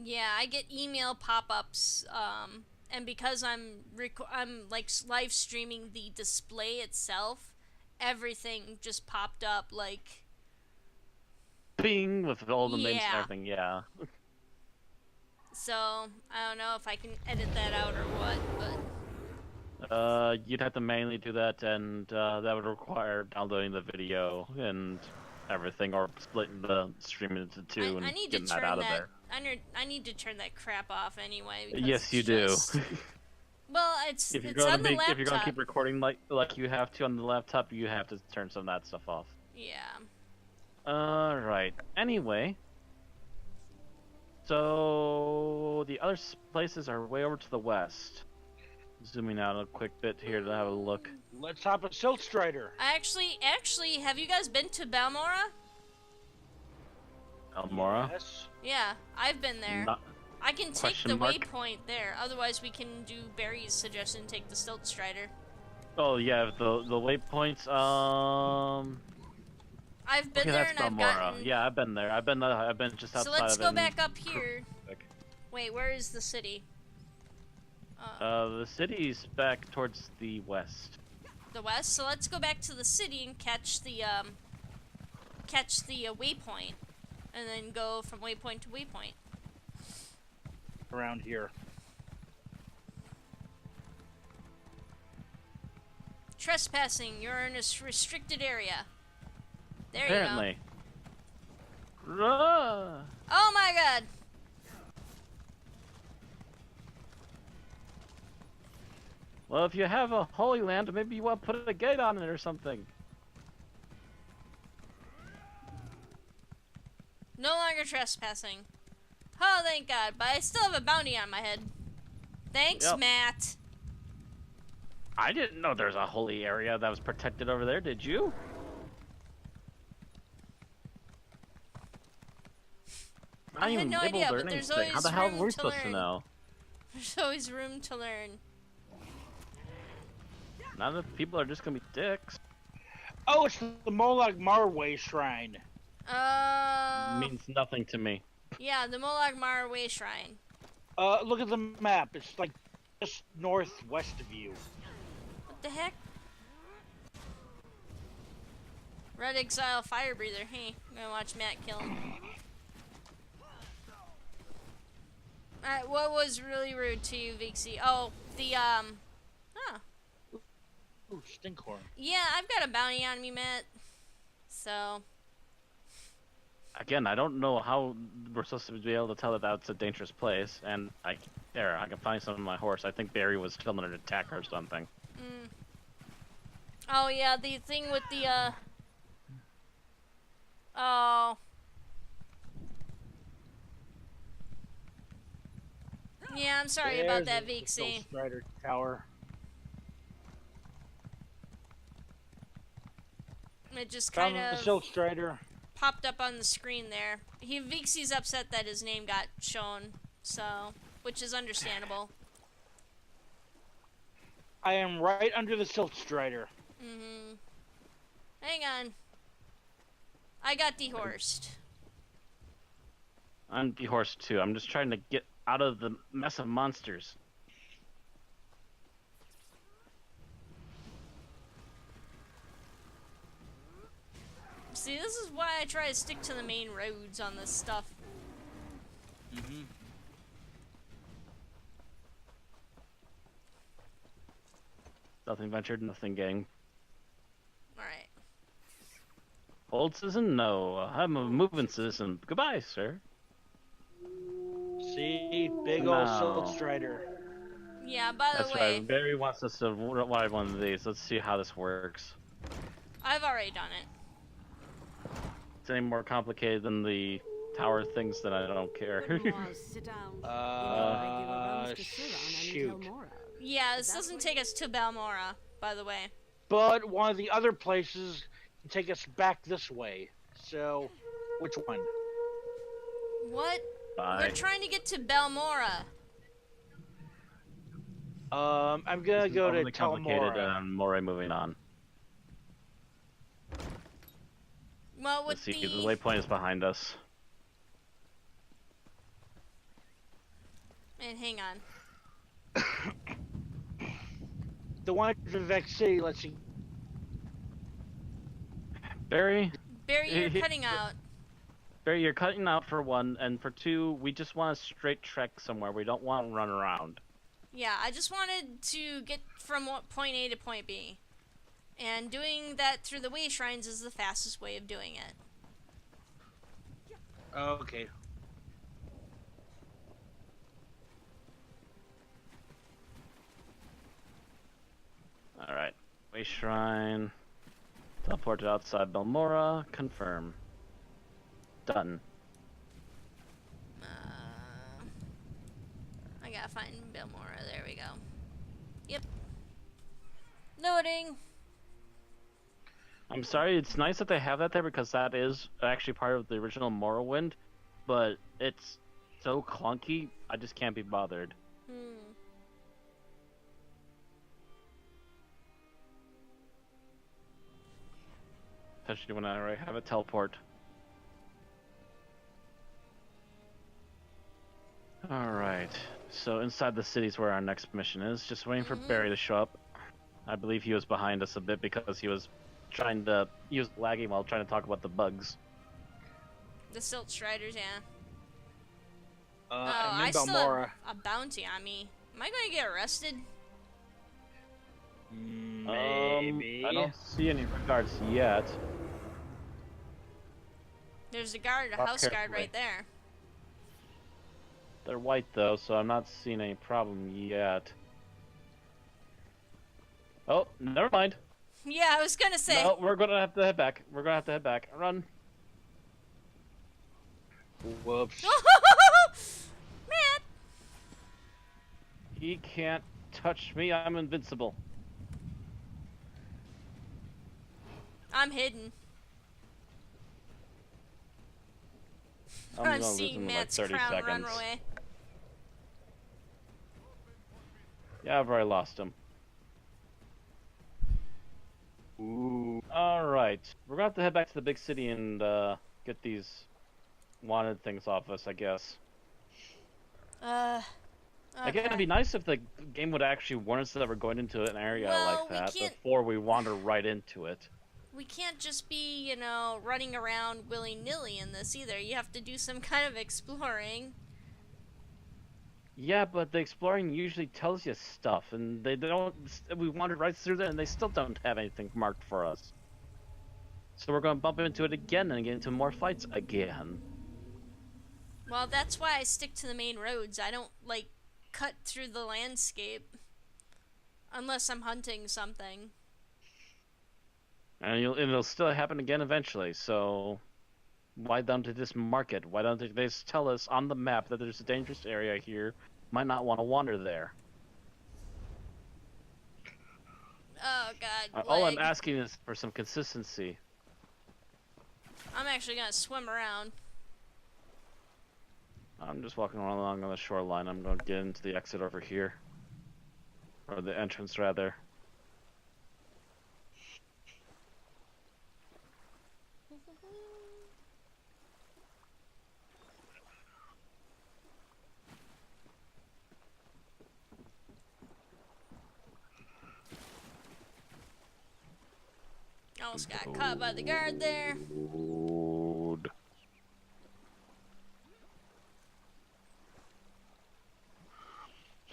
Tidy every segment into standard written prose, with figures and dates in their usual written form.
Yeah, I get email pop-ups, and because I'm like live streaming the display itself, everything just popped up like, Ping with all the names and yeah. everything. Yeah. So I don't know if I can edit that out or what, but You'd have to manually do that, and that would require downloading the video and everything, or splitting the stream into I two I and need to getting that turn out of that there. I need to turn that crap off anyway because Yes, it's you do. just, well, it's If you're it's gonna on the be, if you're gonna laptop. keep recording like you have to on the laptop, you have to turn some of that stuff off. Yeah. Right. Anyway, so the other places are way over to the west. Zooming out a quick bit here to have a look. Let's hop a Silt Strider. I actually, have you guys been to Balmora? Almora. Yes. Yeah, I've been there. Not I can take the question mark. waypoint there. Otherwise, we can do Barry's suggestion. Take the Stilt Strider. Oh yeah, the waypoints. I've been Okay, there that's and I've Balmora. gotten. Yeah, I've been there. I've been just So outside let's of go it. back up here. Wait, where is the city? The city's back towards the west. The west. So let's go back to the city and catch the waypoint, and then go from waypoint to waypoint. Around here. Trespassing. You're in a restricted area. There Apparently. you go. Oh my god. Well, if you have a Holy Land, maybe you want to put a gate on it or something. No longer trespassing. Oh, thank God. But I still have a bounty on my head. Thanks, Yep. Matt. I didn't know there's a holy area that was protected over there, did you? I had no idea, but there's always How the hell room are we to supposed to learn. know? There's always room to learn. Now that people are just gonna be dicks. Oh, it's the Molag Marway Shrine. Means nothing to me. Yeah, the Molag Mar Way Shrine. Look at the map. It's like just northwest of you. What the heck? Red Exile Fire Breather. Hey, I'm gonna watch Matt kill him. Alright, what was really rude to you, Vixie? Oh, the, huh. Ooh, Stinkhorn. Yeah, I've got a bounty on me, Matt. So, Again, I don't know how we're supposed to be able to tell that that's a dangerous place. And I can find some on my horse. I think Barry was filming an attack or something. oh yeah, the thing with the, oh. Yeah, I'm sorry about that, There's the Silt Vixie. Strider Tower. It just Found kind the of Silt Strider. popped up on the screen there. Vixie's upset that his name got shown, so, which is understandable. I am right under the Silt Strider. Hang on. I got dehorsed. I'm dehorsed too. I'm just trying to get out of the mess of monsters. See, this is why I try to stick to the main roads on this stuff. Nothing ventured, nothing gained. Alright. Old citizen? No. I'm a moving citizen. Goodbye, sir. See? Big old No. Silt Strider. Yeah, by the That's way, right. Barry wants us to ride one of these. Let's see how this works. I've already done it. It's any more complicated than the tower things, then I don't care. Sit down. Shoot. Yeah, this doesn't take us to Balmora, by the way. But one of the other places can take us back this way. So, which one? What? Bye. We're trying to get to Balmora. I'm gonna go to Overly complicated, Telmora. and Moray moving on. Well, with Let's see, the waypoint is behind us. And hang on. The one in Vivek City lets you. Barry, Barry, you're cutting out. Barry, you're cutting out for one, and for two, we just want a straight trek somewhere. We don't want to run around. Yeah, I just wanted to get from point A to point B. And doing that through the way shrines is the fastest way of doing it. Okay. Alright. Way Shrine. Teleport to outside Belmora. Confirm. Done. I gotta find Belmora. There we go. Yep. Loading. I'm sorry, it's nice that they have that there because that is actually part of the original Morrowind, but it's so clunky, I just can't be bothered. Especially when I already have a teleport. Alright, so inside the city is where our next mission is. Just waiting for Barry to show up. I believe he was behind us a bit because he was lagging while trying to talk about the bugs. The Silt Striders, yeah. And I then still Balmora. have a bounty on me. Am I going to get arrested? Maybe. I don't see any guards yet. There's a guard, a Walk house guard carefully. right there. They're white though, so I'm not seeing any problem yet. Oh, never mind. Yeah, I was going to say. No, we're gonna have to head back. We're gonna have to head back. Run. Whoops. Man! He can't touch me. I'm invincible. I'm hidden. I'm I'm gonna lose seeing him in like Matt's 30 crown seconds. run away. Yeah, I've already lost him. Ooh. Alright. We're gonna have to head back to the big city and get these wanted things off us, I guess. Okay. Again, it'd be nice if the game would actually warn us that we're going into an area Well, like we that can't- before we wander right into it. We can't just be, running around willy-nilly in this either. You have to do some kind of exploring. Yeah, but the exploring usually tells you stuff, and they don't. We wandered right through there, and they still don't have anything marked for us. So we're going to bump into it again and get into more fights again. Well, that's why I stick to the main roads. I don't, cut through the landscape. Unless I'm hunting something. And it'll still happen again eventually, so why don't they just mark it? Why don't they just tell us on the map that there's a dangerous area here? Might not want to wander there. Oh, God. All I'm leg. asking is for some consistency. I'm actually gonna swim around. I'm just walking along on the shoreline. I'm going to get into the exit over here. Or the entrance, rather. Almost got caught by the guard there. Load.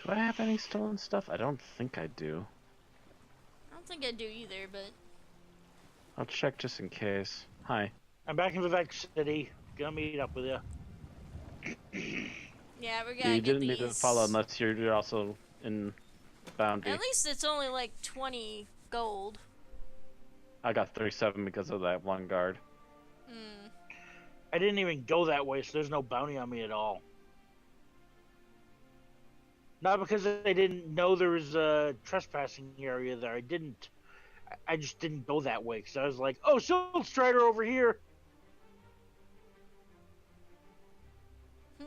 Do I have any stolen stuff? I don't think I do. I don't think I do either, but... I'll check just in case. Hi. I'm back in Vivek City. Gonna meet up with you. Yeah, we gotta You get didn't these... need to follow unless you're also in Bounty. At least it's only like 20 gold. I got 37 because of that one guard. Hmm. I didn't even go that way, so there's no bounty on me at all. Not because they didn't know there was a trespassing area there. I just didn't go that way because I was like, oh, Silt Strider over here.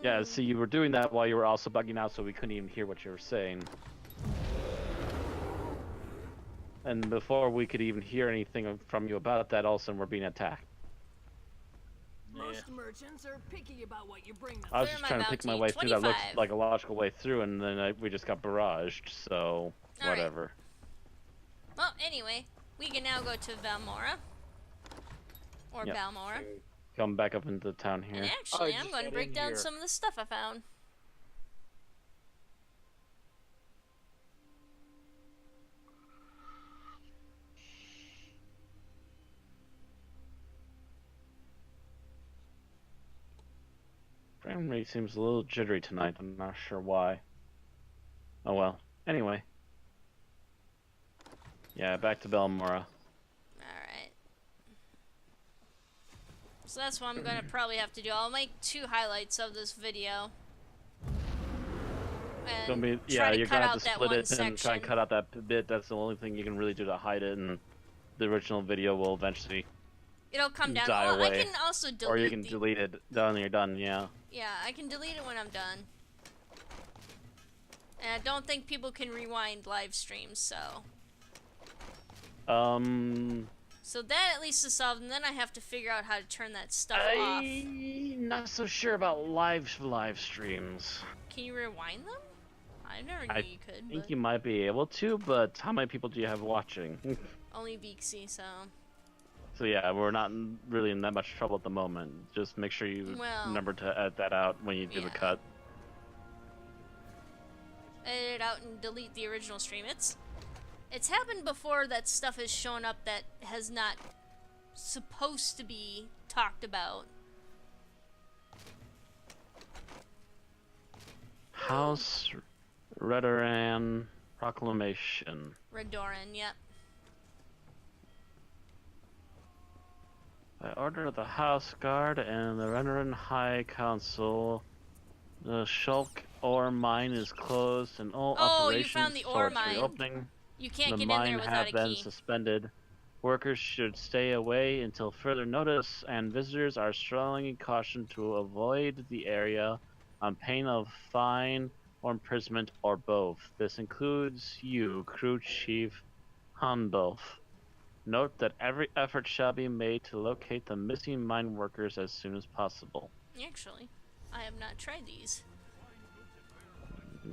Yeah, see, you were doing that while you were also bugging out, so we couldn't even hear what you were saying. And before we could even hear anything from you about that, all of a sudden we're being attacked. Most merchants are picky about what you bring them. I was Clear just my trying to pick my bounty, way through that looks 25. like a logical way through, and then we just got barraged, so All right. whatever. Well, anyway, we can now go to Valmora. Or Yep. Balmora. Come back up into town here. And actually, I'm just going to got break in down here. some of the stuff I found. Frame rate seems a little jittery tonight. I'm not sure why. Oh well. Anyway. Yeah, back to Balmora. Alright. So that's what I'm going to probably have to do. I'll make 2 highlights of this video. And Gonna be, try yeah, to you're cut gonna out have to that split one it and try and section. cut out that bit. That's the only thing you can really do to hide it, and the original video will eventually It'll come down. die Well, I away. can also delete or you can the... delete it. Done, you're done. Yeah. Yeah, I can delete it when I'm done. And I don't think people can rewind live streams, so... So that at least is solved, and then I have to figure out how to turn that stuff off. I'm not so sure about live streams. Can you rewind them? I never knew I you could, think but you might be able to, but how many people do you have watching? only Beaksy, so... So yeah, we're not really in that much trouble at the moment. Just make sure you Well, remember to edit that out when you do the yeah. cut. Edit it out and delete the original stream. It's happened before that stuff has shown up that has not supposed to be talked about. House Redoran Proclamation. Redoran, yep. By order of the House Guard and the Redoran High Council, the Shulk ore mine is closed and all Oh, you operations found the ore towards mine. reopening. You can't The get in mine there without have a been key. suspended. Workers should stay away until further notice, and visitors are strongly cautioned to avoid the area on pain of fine or imprisonment or both. This includes you, Crew Chief Handolf. Note that every effort shall be made to locate the missing mine workers as soon as possible. Actually, I have not tried these.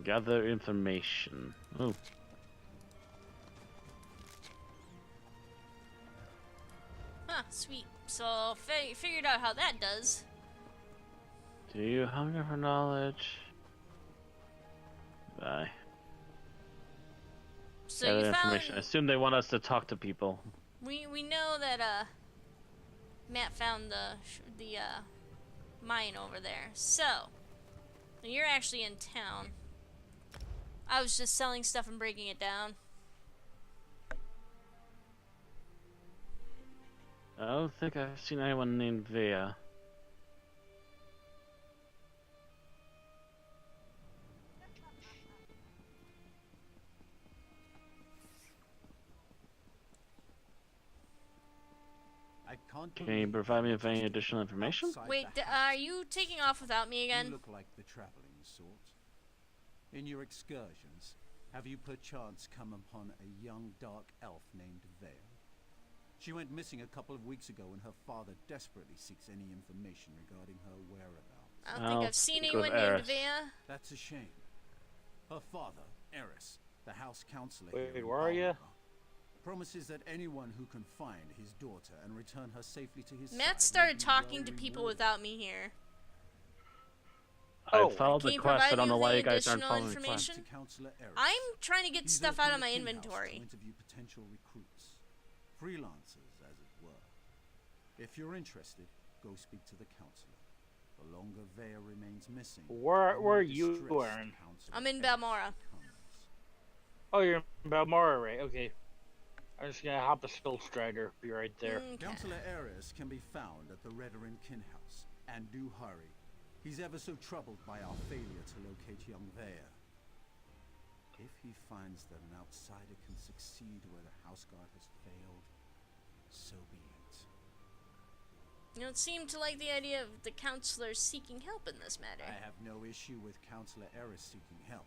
Gather information. Ooh. Huh, sweet. So, figured out how that does. Do you hunger for knowledge? Bye. So Gather you information. I found... assume they want us to talk to people. We know that, Matt found the mine over there. So, you're actually in town. I was just selling stuff and breaking it down. I don't think I've seen anyone named Vea. I can't Can you provide me with any additional information? Wait, are you taking off without me You again? look like the traveling sort. In your excursions, have you perchance come upon a young dark elf named Vale? She went missing a couple of weeks ago, and her father desperately seeks any information regarding her whereabouts. I don't think I'll I've seen speak with anyone named Eris. Vea. That's a shame. Her father, Eris, the house counselor Wait, here in where are ya? Balmora, promises that anyone who can find his daughter and return her safely to his side Matt will started be talking well to people rewarded. without me here. Oh, I followed Can the you quest. I provide don't me know with why any you guys aren't additional following the quest. information? To Counselor Eris. I'm trying to get He's stuff out of opened my a kin house inventory. To interview potential recruits, freelancers, as it were. If you're interested, go speak to the counselor. The longer Vea remains missing, Where the are more you, distressed Aaron? Counselor I'm in Eris Balmora. becomes. Oh, you're in Balmora, right? Okay. I'm just gonna hop a Still Strider. Be right there. Okay. Counselor Eris can be found at the Redoran Kin House, and do hurry. He's ever so troubled by our failure to locate young Vea. If he finds that an outsider can succeed where the House Guard has failed, so be it. You don't seem to like the idea of the counselor seeking help in this matter. I have no issue with Counselor Eris seeking help.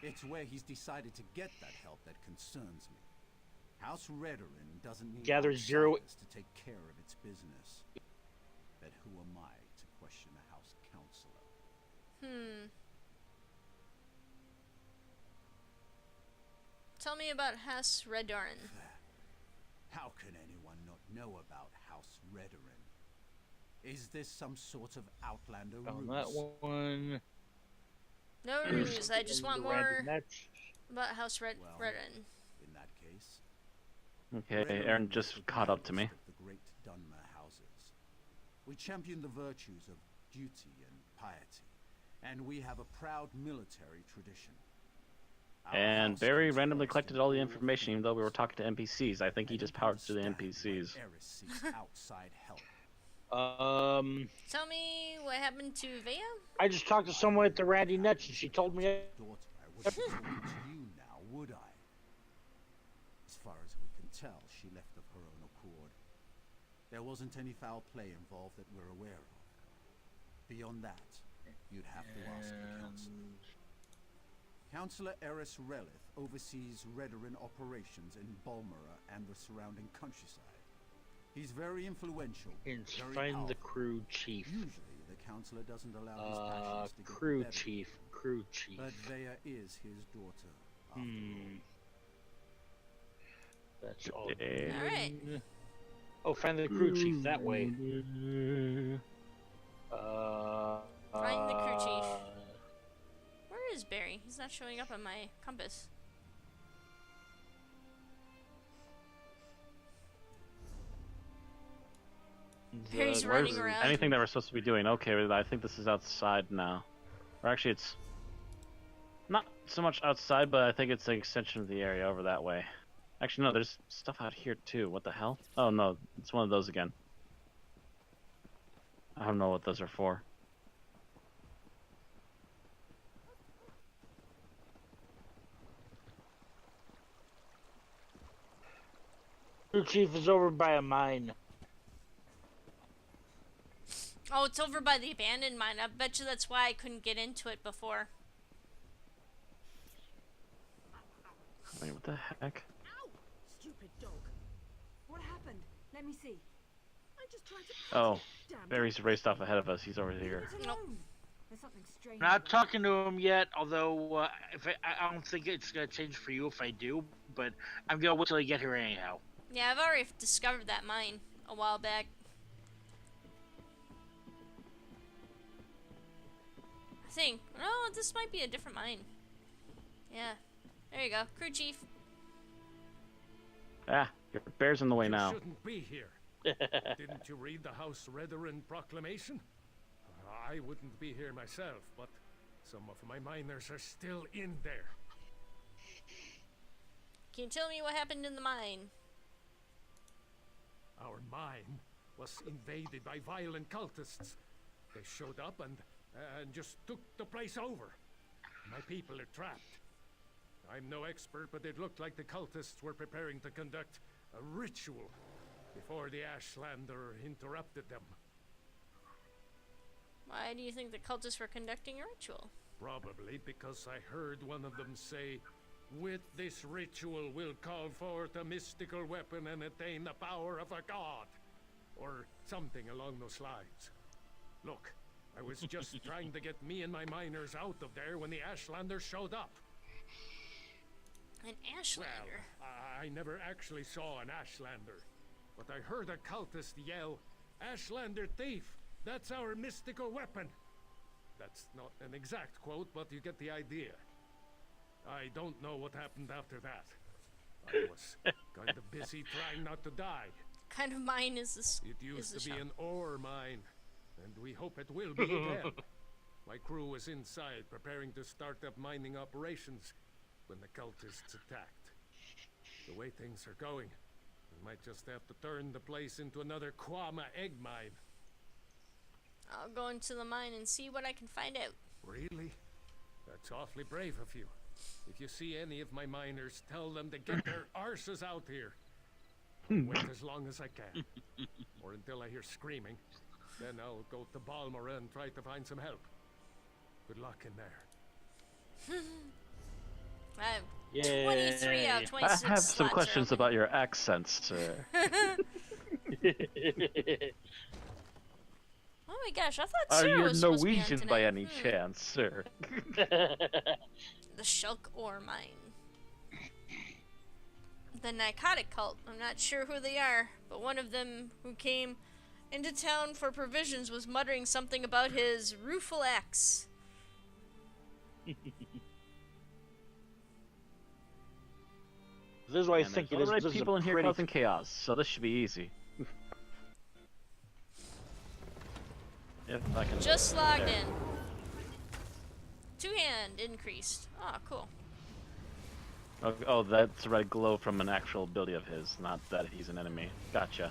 It's where he's decided to get that help that concerns me. House Redoran doesn't need Gather zero- outsiders to take care of its business. But who am I to question a house counselor? Tell me about House Redoran. How can anyone not know about House Redoran? Is this some sort of Outlander Found ruse? that one. No ruse. I just want The Randy more Netch. about House Well, Redoran. In that case, Okay, Redoran Aaron was just the caught up to me. grandest of the great Dunmer houses. We champion the virtues of duty and piety, and we have a proud military tradition. Our And house Barry comes randomly first collected in all the all information, even though we were talking to NPCs. I think he I just don't powered through the understand why NPCs. Eris seeks outside help. Tell me what happened to Vea? I just talked to someone at the Randy Netch, and she told me. Daughter, I wouldn't be talking to you now, would I? As far as we can tell, she left of her own accord. There wasn't any foul play involved that we're aware of. Beyond that, you'd have to ask the counselor. Counselor Eris Relith oversees Redoran operations in Balmora and the surrounding countryside. He's very influential. And very find the powerful. crew chief. Usually, the counselor doesn't allow his passions to get Crew the better. chief. Crew chief. But Vea is his daughter, after all. That's all. Okay. Alright. Oh, find the crew chief that way. Find the crew chief. Where is Barry? He's not showing up on my compass. Barry's running around. Anything that we're supposed to be doing. Okay, I think this is outside now. Or actually, it's not so much outside, but I think it's an extension of the area over that way. Actually, no, there's stuff out here too. What the hell? Oh no, it's one of those again. I don't know what those are for. Crew chief is over by a mine. Oh, it's over by the abandoned mine. I bet you that's why I couldn't get into it before. Wait, what the heck? Ow! Stupid dog. What happened? Let me see. I just tried to. Oh, Damn Barry's raced off ahead of us. He's over here. Leave it Nope. alone. There's something strange. Not about it. talking to him yet, although if I don't think it's gonna change for you if I do. But I'm gonna wait till I get here anyhow. Yeah, I've already discovered that mine a while back. I think. Oh, this might be a different mine. Yeah. There you go. Crew chief. Ah, your bear's in the way You now. shouldn't be here. Didn't you read the House Redoran proclamation? I wouldn't be here myself, but some of my miners are still in there. Can you tell me what happened in the mine? Our mine was invaded by violent cultists. They showed up and just took the place over. My people are trapped. I'm no expert, but it looked like the cultists were preparing to conduct a ritual before the Ashlander interrupted them. Why do you think the cultists were conducting a ritual? Probably because I heard one of them say, "With this ritual we'll call forth a mystical weapon and attain the power of a god." Or something along those lines. Look, I was just trying to get me and my miners out of there when the Ashlander showed up. An Well, Ashlander. I never actually saw an Ashlander, but I heard a cultist yell, "Ashlander thief! That's our mystical weapon!" That's not an exact quote, but you get the idea. I don't know what happened after that. I was kind of busy trying not to die. What kind of mine is this? It used is to the be shop? an ore mine, and we hope it will be again. My crew was inside preparing to start up mining operations when the cultists attacked. The way things are going, we might just have to turn the place into another Kwama egg mine. I'll go into the mine and see what I can find out. Really? That's awfully brave of you. If you see any of my miners, tell them to get their arses out here. I'll wait as long as I can. Or until I hear screaming. Then I'll go to Balmora and try to find some help. Good luck in there. I have Yeah. 23 out of 26 I have some slots questions are about your accents, sir. Oh my gosh, I thought Are Sarah you was supposed to be on Norwegian by tonight. any chance, sir? The Shulk ore mine. The narcotic cult. I'm not sure who they are, but one of them who came into town for provisions was muttering something about his rueful axe. This is why I And think it there's is. already This is a people in here pretty- causing chaos, so this should be easy. If I can. Just logged there. in. Two-hand increased. Oh, cool. Oh, that's a red glow from an actual ability of his, not that he's an enemy. Gotcha.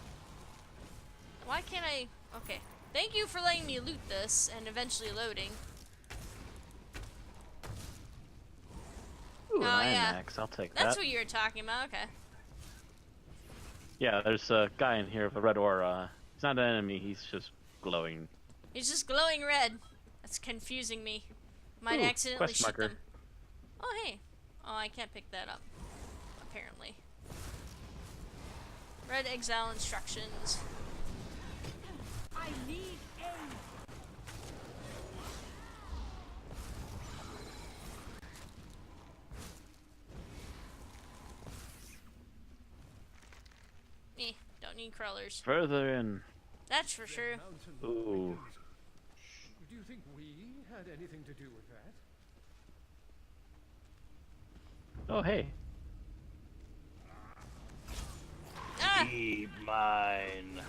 Why can't I... Okay. Thank you for letting me loot this and eventually loading. Ooh, Oh, an iron yeah. axe, I'll take That's that. what you were talking about, okay. Yeah, there's a guy in here with a red aura. He's not an enemy, he's just glowing. He's just glowing red. That's confusing me. Might Ooh, accidentally quest shoot marker. them. Oh, hey. Oh, I can't pick that up. Apparently. Red exile instructions. I need aid. Don't need crawlers. Further in. That's for sure. Mountain Ooh. Vikings. Do you think we had anything to do with that? Oh, hey. Ah! Keep mine.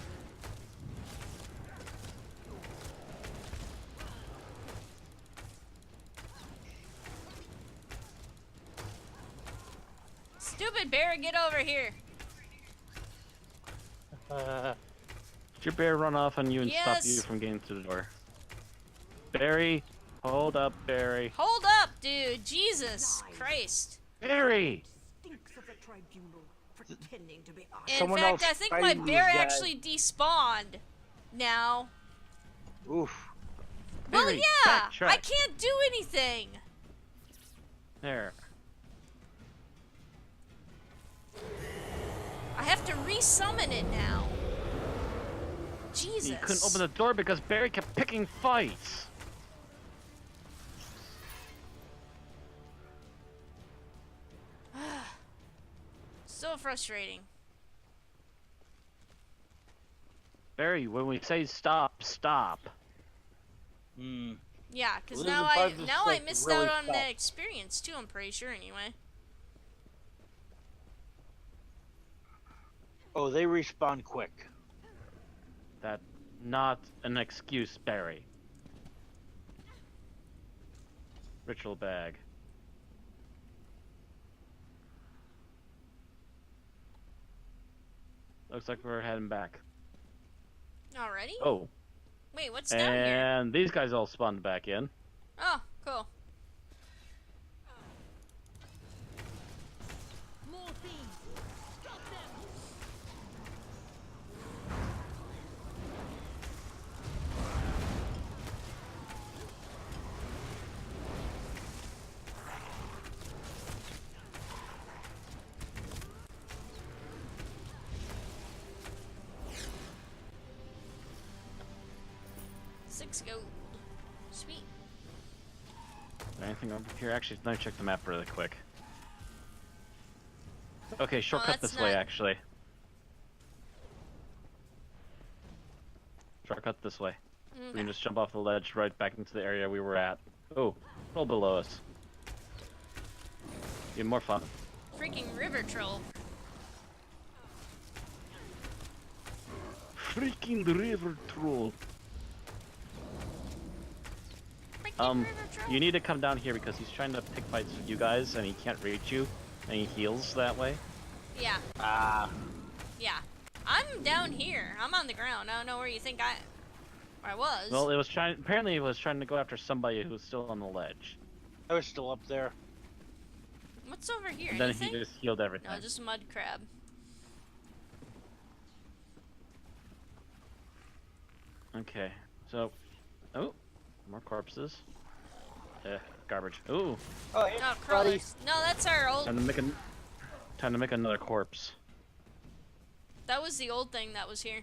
Stupid bear, get over here. Did your bear run off on you and stop you Yes. from getting through the door? Barry! Hold up, Barry. Hold up, dude. Jesus Christ. Barry! Stinks of the tribunal, pretending to be us. In Someone fact, else I think my fighting bear these guys. actually despawned. Now. Oof. Well, Barry, yeah. backtrack. I can't do anything. There. I have to resummon it now. Jesus. You couldn't open the door because Barry kept picking fights. So frustrating. Barry, when we say stop, stop. Hmm. Yeah, because Well, now this is I part of the now I script missed really out on sucks. the experience too. I'm pretty sure anyway. Oh, they respawn quick. That not an excuse, Barry. Ritual bag. Looks like we're heading back. Already? Oh, Wait, what's down here? and these guys all spawned back in. Oh, cool. More thieves. Stop them. Six gold. Sweet. Is there anything over here? Actually, let me check the map really quick. Okay, shortcut that's this way, not- actually. Shortcut this way. We Okay. can just jump off the ledge right back into the area we were at. Oh, roll below us. Even more fun. Freaking river troll. Freaking river troll. Freaking river troll. You need to come down here because he's trying to pick fights with you guys and he can't reach you, and he heals that way. Yeah, Ah. yeah. I'm down here. I'm on the ground. I don't know where you think I was. Well, it was trying. Apparently, it was trying to go after somebody who was still on the ledge. I was still up there. What's over here? And then Anything? he just healed everything. No, just mud crab. Okay, so, oh, more corpses. Garbage. Ooh, Oh, hey, Oh, buddy. crawlers. No, that's our old. time to make another corpse. That was the old thing that was here.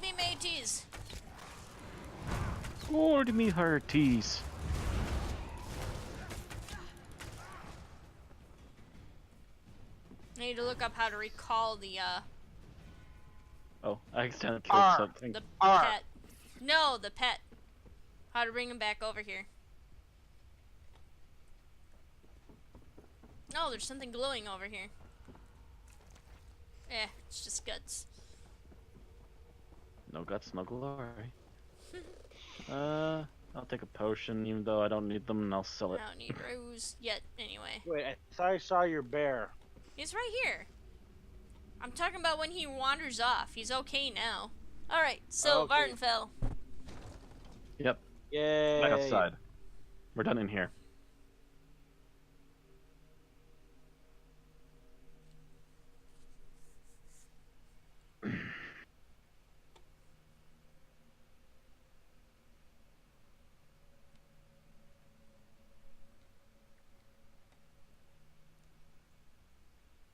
Hold me, mateys. Hold me, hearties. I need to look up how to recall the Oh, I accidentally killed R. something. the R. pet. No, the pet. How to bring him back over here. Oh, there's something glowing over here. Eh, it's just guts. No guts, no glory. I'll take a potion, even though I don't need them, and I'll sell I it. don't need Rose yet, anyway. Wait, I thought I saw your bear. He's right here. I'm talking about when he wanders off. He's okay now. Alright, so Okay. Vardenfell. Yep, Yay. back outside. We're done in here.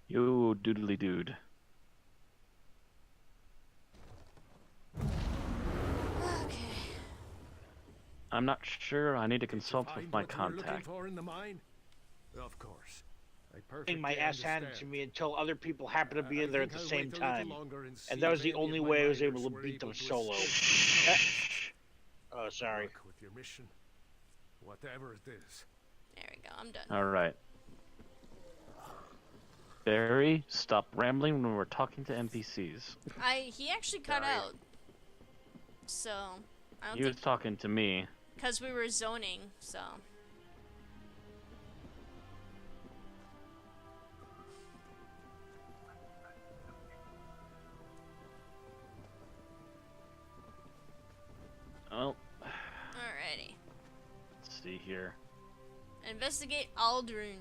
You doodly dude. Okay. I'm not sure. I need to consult Find with my what you were looking contact. for in the mine? Of course. I perfectly Getting my ass handed to understand. me until other people happen to be I in there at think the I'll same wait a little time. longer and see And that was if the any of only my way I was miners able to were beat them able to solo. escape. Oh, sorry. Luck with your mission. Whatever it is. There we go, I'm done. Alright. Barry, stop rambling when we're talking to NPCs. He actually cut Sorry. out. So, I don't He was think, talking to me. because we were zoning, so. Well, Alrighty. let's see here. Investigate Aldrun.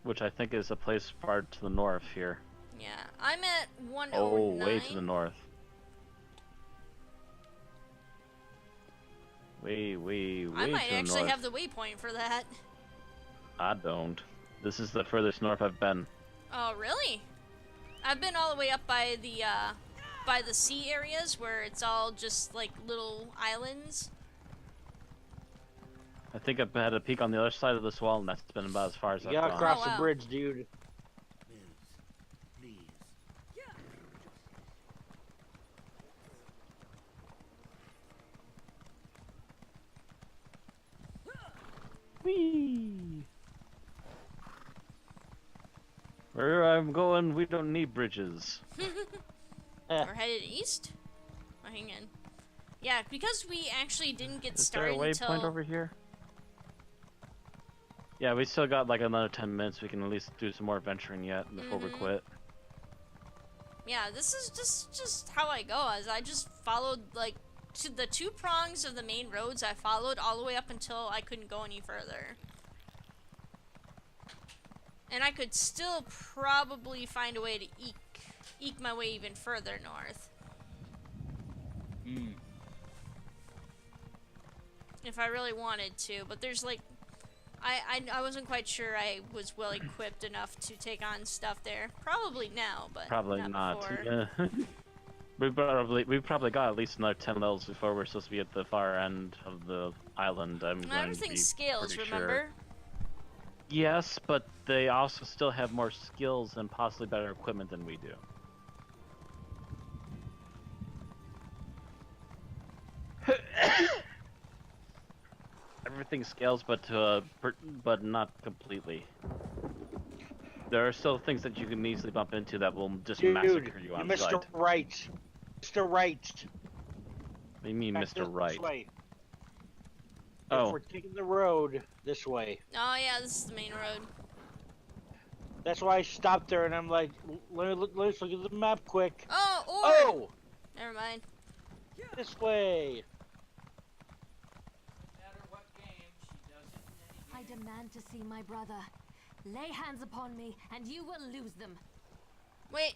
Which I think is a place far to the north here. Yeah, I'm at 109. Oh, way to the north. Way I to might the actually north. have the waypoint for that. I don't. This is the furthest north I've been. Oh, really? I've been all the way up by the sea areas where it's all just like little islands. I think I've had a peek on the other side of this wall, and that's been about as far as You I've gotta gone. cross Oh, wow. the bridge, dude. Please. Whee! Where I'm going, we don't need bridges. We're headed east? Oh, hang on. Yeah, because we actually didn't get Is there a started waypoint until... over here? Yeah, we still got like another 10 minutes. We can at least do some more adventuring yet before we Mhm. quit. Yeah, this is just how I go. As I just followed like to the two prongs of the main roads. I followed all the way up until I couldn't go any further. And I could still probably find a way to eke my way even further north. Mm. If I really wanted to, but there's like I wasn't quite sure I was well equipped enough to take on stuff there. Probably now, but Probably not. before. Yeah. we probably got at least another 10 levels before we're supposed to be at the far end of the island. I'm going to be Everything scales, pretty remember? Sure. Yes, but they also still have more skills and possibly better equipment than we do. Everything scales, but not completely. There are still things that you can easily bump into that will just Dude, massacre you you on missed sight. a right. Mr. Right. What do you mean, Back Mr. this Right? way. Oh. If we're taking the road this way. Oh yeah, this is the main road. That's why I stopped there and I'm like, let's look at the map quick. Oh, or Oh! never mind. This way. I demand to see my brother. Lay hands upon me, and you will lose them. Wait.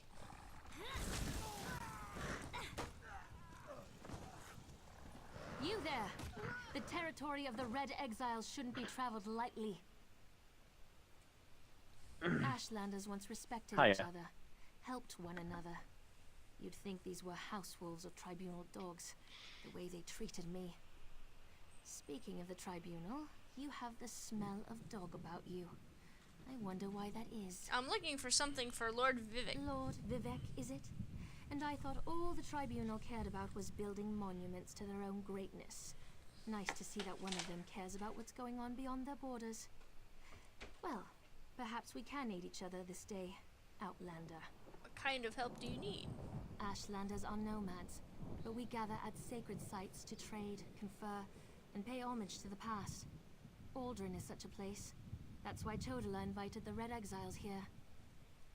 You there! The territory of the Red Exiles shouldn't be traveled lightly. Ashlanders once respected each Hiya. other, helped one another. You'd think these were house wolves or tribunal dogs, the way they treated me. Speaking of the tribunal, you have the smell of dog about you. I wonder why that is. I'm looking for something for Lord Vivek. Lord Vivek, is it? And I thought all the tribunal cared about was building monuments to their own greatness. Nice to see that one of them cares about what's going on beyond their borders. Well, perhaps we can aid each other this day, Outlander. What kind of help do you need? Ashlanders are nomads, but we gather at sacred sites to trade, confer, and pay homage to the past. Aldrin is such a place. That's why Chodala invited the Red Exiles here.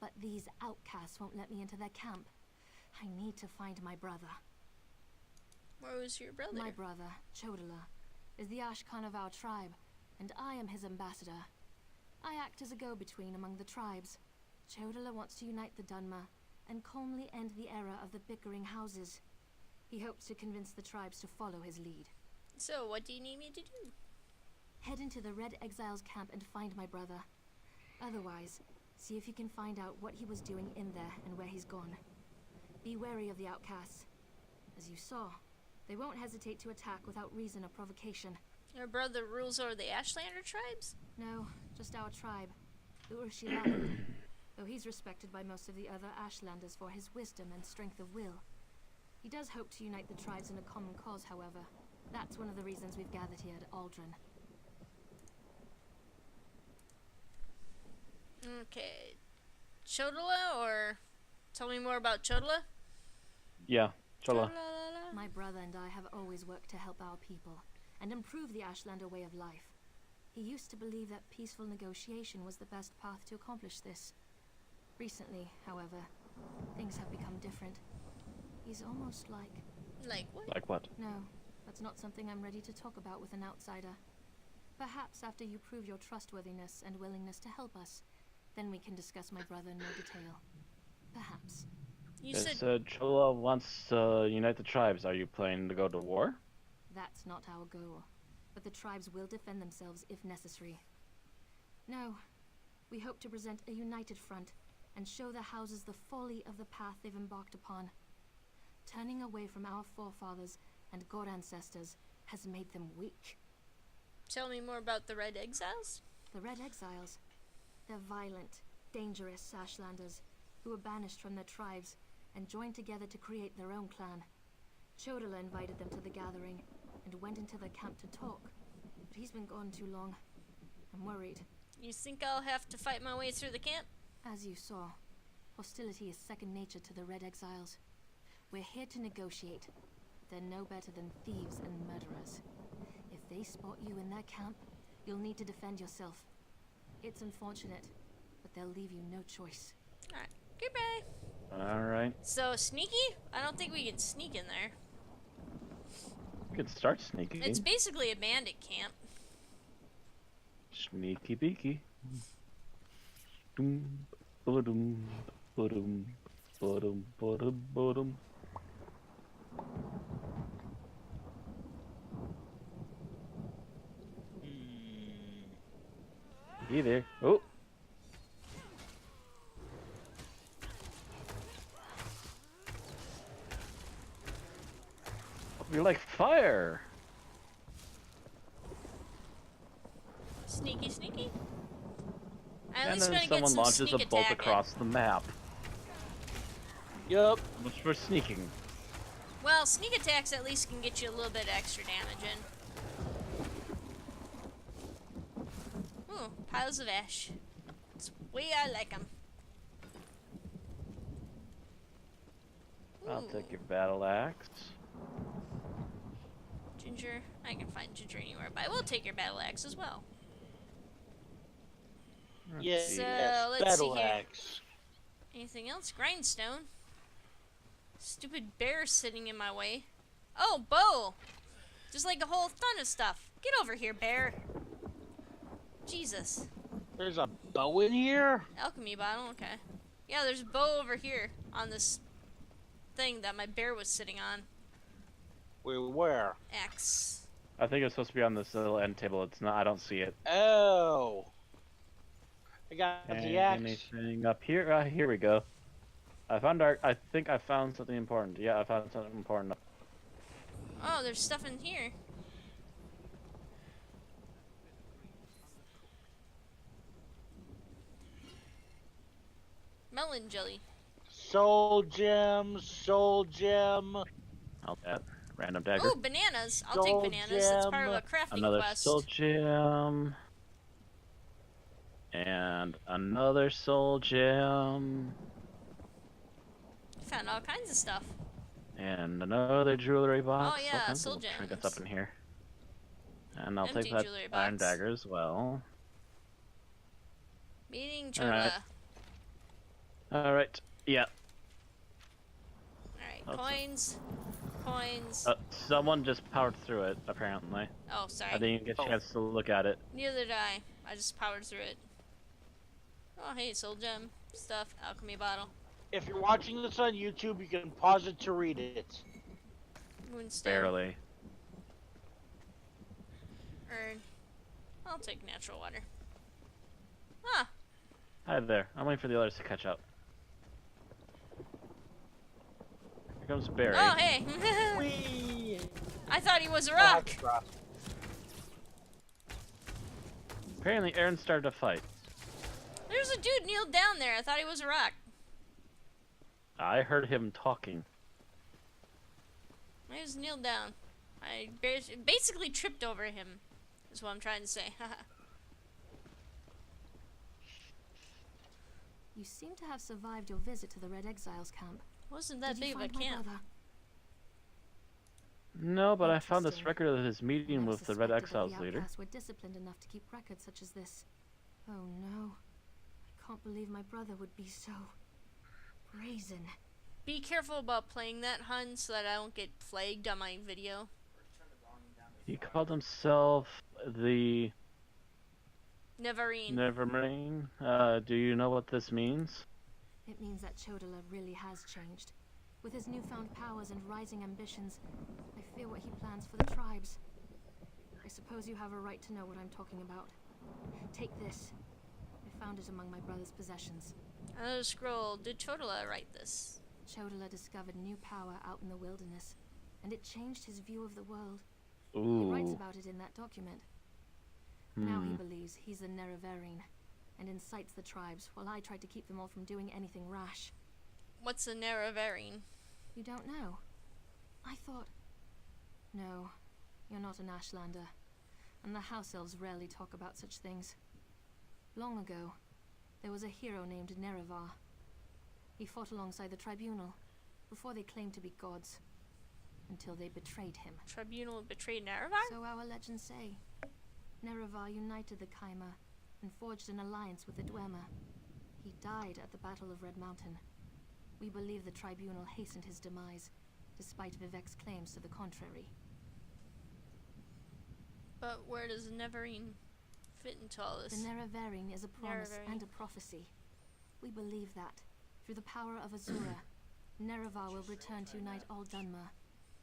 But these outcasts won't let me into their camp. I need to find my brother. Where was your brother? My brother, Chodala, is the Ashkan of our tribe, and I am his ambassador. I act as a go-between among the tribes. Chodala wants to unite the Dunmer and calmly end the era of the bickering houses. He hopes to convince the tribes to follow his lead. So, what do you need me to do? Head into the Red Exiles camp and find my brother. Otherwise, see if you can find out what he was doing in there and where he's gone. Be wary of the outcasts. As you saw, they won't hesitate to attack without reason or provocation. Your brother rules over the Ashlander tribes? No, just our tribe, the Urshilalan. Though he's respected by most of the other Ashlanders for his wisdom and strength of will. He does hope to unite the tribes in a common cause, however. That's one of the reasons we've gathered here at Aldrin. Okay. Chodala, or tell me more about Chodala? Yeah, Chola. Chodala. My brother and I have always worked to help our people and improve the Ashlander way of life. He used to believe that peaceful negotiation was the best path to accomplish this. Recently, however, things have become different. He's almost like... Like what? Like what? No, that's not something I'm ready to talk about with an outsider. Perhaps after you prove your trustworthiness and willingness to help us, then we can discuss my brother in more detail. Perhaps. You Yes, said Chola wants to unite the tribes. Are you planning to go to war? That's not our goal, but the tribes will defend themselves if necessary. No, we hope to present a united front and show the houses the folly of the path they've embarked upon. Turning away from our forefathers and god ancestors has made them weak. tell me more about the Red Exiles? The Red Exiles. They're violent, dangerous Ashlanders who were banished from their tribes and joined together to create their own clan. Chodala invited them to the gathering and went into their camp to talk, but he's been gone too long. I'm worried. You think I'll have to fight my way through the camp? As you saw, hostility is second nature to the Red Exiles. We're here to negotiate. They're no better than thieves and murderers. If they spot you in their camp, you'll need to defend yourself. It's unfortunate, but they'll leave you no choice. Alright, goodbye. Alright. So, sneaky? I don't think we can sneak in there. We could start sneaking. It's basically a bandit camp. Sneaky beaky. Doom, ba-dum, ba-dum, ba-dum, ba-dum, ba-dum. Hey there. Oh. You're like fire. Sneaky, sneaky. I'm at And least then gonna get someone some launches sneak a bolt attack in. across the map. Yup. Much for sneaking. Well, sneak attacks at least can get you a little bit extra damage in. Ooh, piles of ash. It's the way I like them. I'll take your battle axe. Ginger. I can find Ginger anywhere, but I will take your battle axe as well. Yes, So, yes. let's Battle see here. axe. Anything else? Grindstone. Stupid bear sitting in my way. Oh, bow! Just like a whole ton of stuff. Get over here, bear. Jesus. There's a bow in here? Alchemy bottle, okay. Yeah, there's a bow over here on this thing that my bear was sitting on. Where? Axe. I think it's supposed to be on this little end table. It's not. I don't see it. Oh. I got the axe. Anything up here? Here we go. I think I found something important. Yeah, I found something important. Oh, there's stuff in here. Melon jelly. Soul gem, soul gem, I'll add random dagger. Ooh, bananas. I'll take Soul bananas. That's part of gem. a crafting Another quest. soul gem. And another soul gem. Found all kinds of stuff. And another jewelry box. Oh, yeah, All kinds soul of little trinkets gems. up in here. And I'll Empty take that jewelry iron box. dagger as well. Meeting Alright. Chola. Alright. Yeah. Alright, Awesome. coins. Coins. Someone just powered through it, apparently. Oh, sorry. I didn't get a chance to look at it. Neither did I. I just powered through it. Oh, hey, soul gem stuff. Alchemy bottle. If you're watching this on YouTube, you can pause it to read it. Moonstone. Barely. Urn. I'll take natural water. Ah, Hi there. I'm waiting for the others to catch up. Here comes Barry. oh, hey. Whee! I thought he was a I had rock. to cross. Apparently Aaron started a fight. There's a dude kneeled down there. I thought he was a rock. I heard him talking. He was kneeled down. I basically tripped over him, is what I'm trying to say. You seem to have survived your visit to the Red Exiles camp. Wasn't that Did big you of a find my camp. brother? No, but I found this Interesting. record of his meeting Never with the Red suspected that Exiles the leader. outcasts were disciplined enough to keep records such as this. Oh no. I can't believe my brother would be so brazen. Be careful about playing that, hun, so that I don't get flagged on my video. He called himself the Neverine. Nevermarine. Do you know what this means? It means that Chodala really has changed. With his newfound powers and rising ambitions, I fear what he plans for the tribes. I suppose you have a right to know what I'm talking about. Take this. I found it among my brother's possessions. Another scroll. Did Chodola write this? Chodala discovered new power out in the wilderness, and it changed his view of the world. Ooh. He writes about it in that document. Now he Hmm. believes he's the Nerevarine, and incites the tribes, while I tried to keep them all from doing anything rash. What's a Nerevarine? You don't know? I thought... No, you're not an Ashlander, and the House Elves rarely talk about such things. Long ago, there was a hero named Nerevar. He fought alongside the Tribunal, before they claimed to be gods, until they betrayed him. Tribunal betrayed Nerevar? So our legends say. Nerevar united the Kaima and forged an alliance with the Dwemer. He died at the Battle of Red Mountain. We believe the Tribunal hastened his demise, despite Vivek's claims to the contrary. But where does Neverine fit into all The this? Nerevarine is a promise Nerevarine. and a prophecy. We believe that, through the power of Azura, Nerevar will return to unite all Dunmer,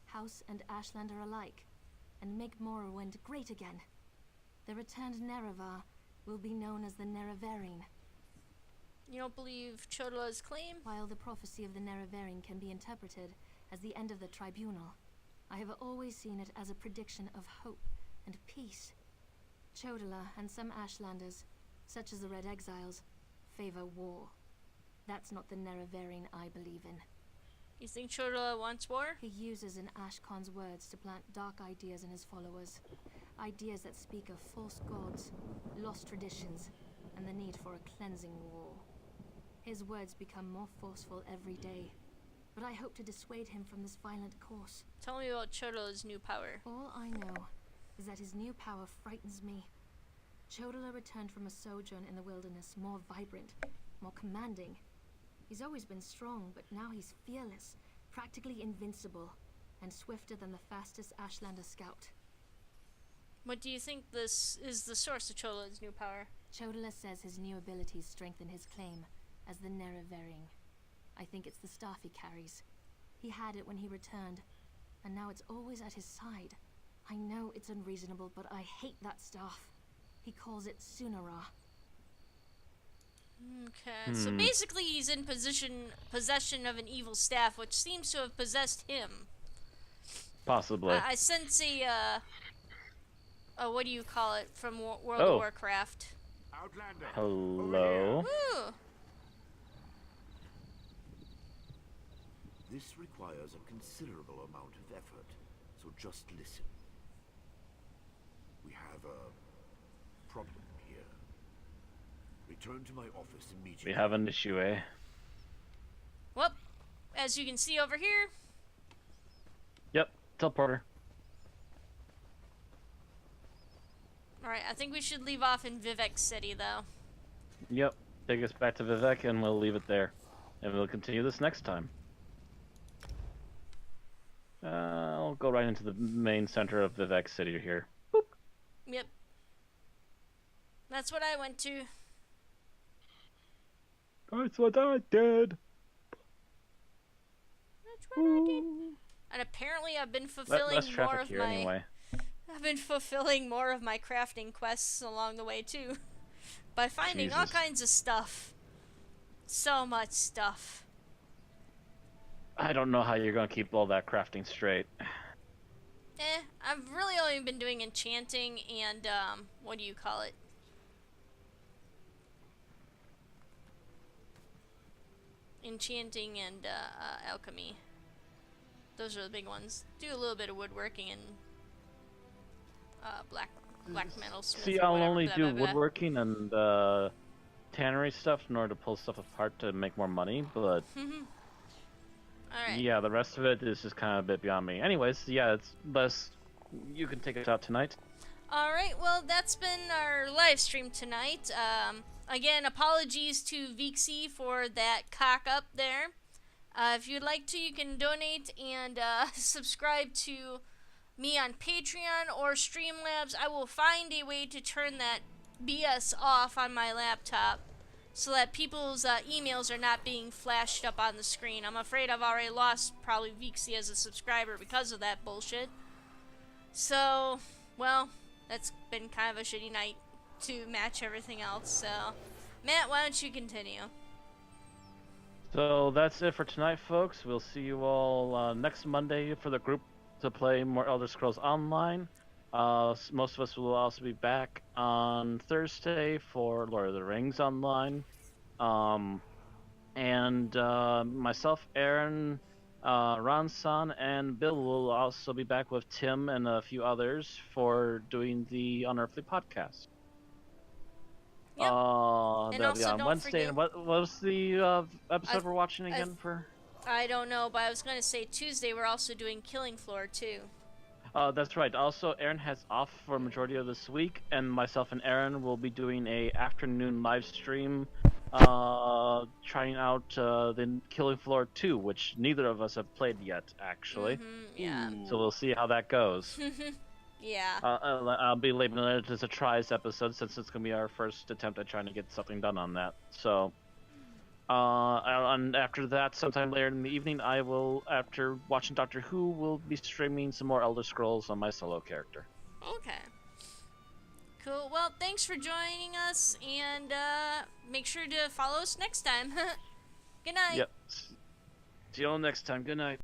House and Ashlander alike, and make Morrowind great again. The returned Nerevar will be known as the Nerevarine. You don't believe Chodola's claim? While the prophecy of the Nerevarine can be interpreted as the end of the Tribunal, I have always seen it as a prediction of hope and peace. Chodola and some Ashlanders, such as the Red Exiles, favor war. That's not the Nerevarine I believe in. You think Chodola wants war? He uses in Ashkon's words to plant dark ideas in his followers. Ideas that speak of false gods, lost traditions, and the need for a cleansing war. His words become more forceful every day, but I hope to dissuade him from this violent course. Tell me about Chodola's new power. All I know is that his new power frightens me. Chodola returned from a sojourn in the wilderness more vibrant, more commanding. He's always been strong, but now he's fearless, practically invincible, and swifter than the fastest Ashlander scout. What do you think this is the source of Chodola's new power? Chodola says his new abilities strengthen his claim as the Nerevarine. I think it's the staff he carries. He had it when he returned, and now it's always at his side. I know it's unreasonable, but I hate that staff. He calls it Sunara. Okay, so basically he's in possession of an evil staff, which seems to have possessed him. Possibly. I sense what do you call it from World Oh. of Warcraft? Outlander. Hello. Woo! This requires a considerable amount of effort, so just listen. We have a problem here. Return to my office immediately. We have an issue, eh? Well, as you can see over here, Yep. Teleporter. alright, I think we should leave off in Vivek City, though. Yep. Take us back to Vivek, and we'll leave it there. And we'll continue this next time. I'll go right into the main center of Vivek City here. Boop. Yep. That's what I went to. That's what I did. That's what I did. And apparently I've been fulfilling Less more traffic of here my... anyway. I've been fulfilling more of my crafting quests along the way, too. By finding all Jesus. kinds of stuff. So much stuff. I don't know how you're gonna keep all that crafting straight. I've really only been doing enchanting and, what do you call it? Enchanting and, alchemy. Those are the big ones. Do a little bit of woodworking and, black metal smith. See, or I'll whatever, only blah, do blah, blah. woodworking and tannery stuff in order to pull stuff apart to make more money, but Alright. yeah, the rest of it is just kind of a bit beyond me. Anyways, yeah, it's less. You can take us out tonight. Alright, well, that's been our live stream tonight. Again, apologies to Vixie for that cock up there. If you'd like to, you can donate and subscribe to me on Patreon or Streamlabs. I will find a way to turn that BS off on my laptop so that people's emails are not being flashed up on the screen. I'm afraid I've already lost probably Vixie as a subscriber because of that bullshit. So, well, that's been kind of a shitty night to match everything else. So, Matt, why don't you continue? So that's it for tonight, folks. We'll see you all next Monday for the group to play more Elder Scrolls Online. Most of us will also be back on Thursday for Lord of the Rings Online. And myself, Aaron, Ron-san, and Bill will also be back with Tim and a few others for doing the Unearthly podcast. Yep. That'll be also on don't Wednesday. forget- And what was the episode we're watching I- again for? I don't know, but I was going to say Tuesday we're also doing Killing Floor too. That's right. Also, Aaron has off for a majority of this week, and myself and Aaron will be doing a afternoon live stream, trying out the Killing Floor 2, which neither of us have played yet, actually. Yeah. So we'll see how that goes. Yeah. I'll be labeling it as a tries episode since it's gonna be our first attempt at trying to get something done on that. So, and after that, sometime later in the evening, I will, after watching Doctor Who, will be streaming some more Elder Scrolls on my solo character. Okay. Cool. Well, thanks for joining us, and make sure to follow us next time. Good night. Yep. See you all next time. Good night.